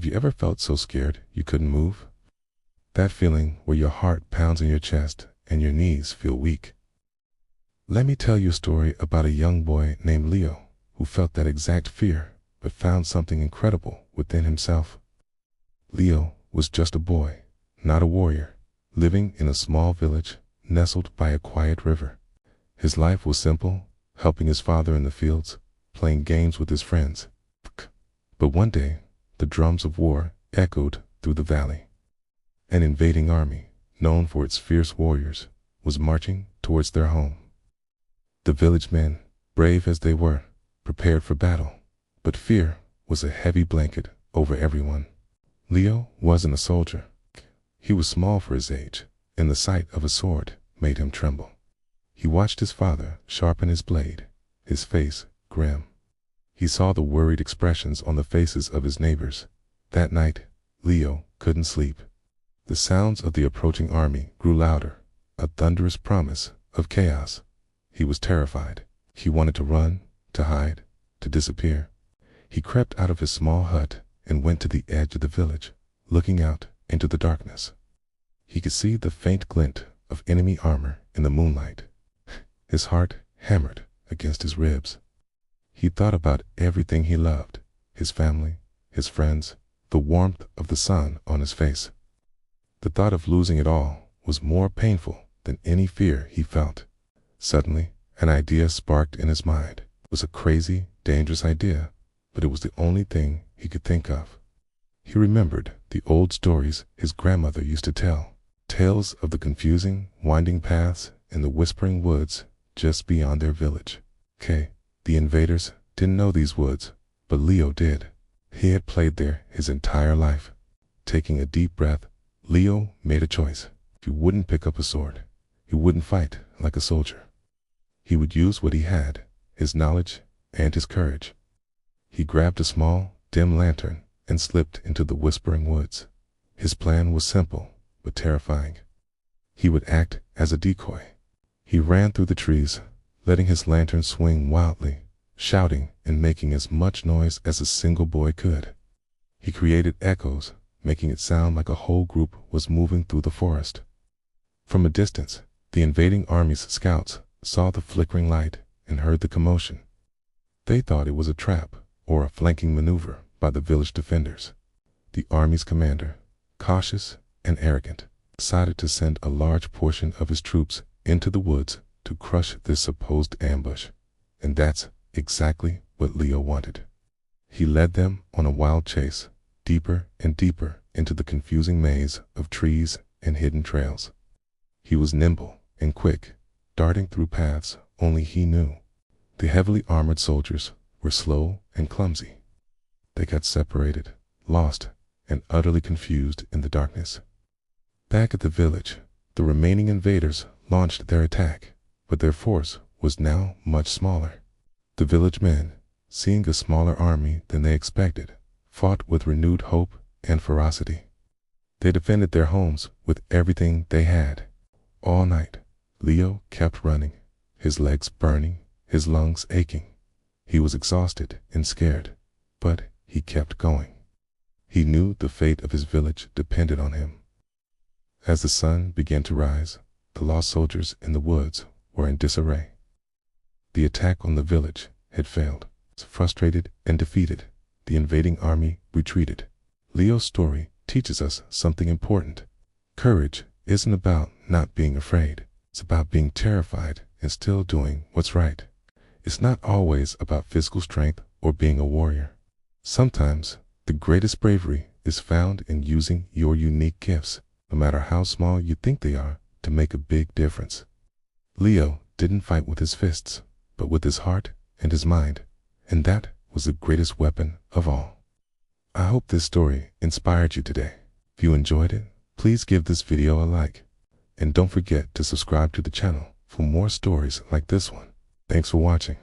Have you ever felt so scared you couldn't move? That feeling where your heart pounds in your chest and your knees feel weak. Let me tell you a story about a young boy named Leo who felt that exact fear but found something incredible within himself. Leo was just a boy, not a warrior, living in a small village nestled by a quiet river. His life was simple, helping his father in the fields, playing games with his friends. But one day, the drums of war echoed through the valley. An invading army, known for its fierce warriors, was marching towards their home. The village men, brave as they were, prepared for battle, but fear was a heavy blanket over everyone. Leo wasn't a soldier. He was small for his age, and the sight of a sword made him tremble. He watched his father sharpen his blade, his face grim. He saw the worried expressions on the faces of his neighbors. That night, Leo couldn't sleep. The sounds of the approaching army grew louder, a thunderous promise of chaos. He was terrified. He wanted to run, to hide, to disappear. He crept out of his small hut and went to the edge of the village, looking out into the darkness. He could see the faint glint of enemy armor in the moonlight. His heart hammered against his ribs. He thought about everything he loved, his family, his friends, the warmth of the sun on his face. The thought of losing it all was more painful than any fear he felt. Suddenly, an idea sparked in his mind. It was a crazy, dangerous idea, but it was the only thing he could think of. He remembered the old stories his grandmother used to tell, tales of the confusing, winding paths in the whispering woods just beyond their village. The invaders didn't know these woods, but Leo did. He had played there his entire life. Taking a deep breath, Leo made a choice. He wouldn't pick up a sword. He wouldn't fight like a soldier. He would use what he had, his knowledge and his courage. He grabbed a small, dim lantern and slipped into the whispering woods. His plan was simple, but terrifying. He would act as a decoy. He ran through the trees, letting his lantern swing wildly, shouting and making as much noise as a single boy could. He created echoes, making it sound like a whole group was moving through the forest. From a distance, the invading army's scouts saw the flickering light and heard the commotion. They thought it was a trap or a flanking maneuver by the village defenders. The army's commander, cautious and arrogant, decided to send a large portion of his troops into the woods to crush this supposed ambush. And that's exactly what Leo wanted. He led them on a wild chase, deeper and deeper into the confusing maze of trees and hidden trails. He was nimble and quick, darting through paths only he knew. The heavily armored soldiers were slow and clumsy. They got separated, lost, and utterly confused in the darkness. Back at the village, the remaining invaders launched their attack, but their force was now much smaller. The village men, seeing a smaller army than they expected, fought with renewed hope and ferocity. They defended their homes with everything they had. All night, Leo kept running, his legs burning, his lungs aching. He was exhausted and scared, but he kept going. He knew the fate of his village depended on him. As the sun began to rise, the lost soldiers in the woods were in disarray. The attack on the village had failed. Frustrated and defeated, the invading army retreated. Leo's story teaches us something important. Courage isn't about not being afraid. It's about being terrified and still doing what's right. It's not always about physical strength or being a warrior. Sometimes the greatest bravery is found in using your unique gifts, no matter how small you think they are, to make a big difference. Leo didn't fight with his fists, but with his heart and his mind, and that was the greatest weapon of all. I hope this story inspired you today. If you enjoyed it, please give this video a like, and don't forget to subscribe to the channel for more stories like this one. Thanks for watching.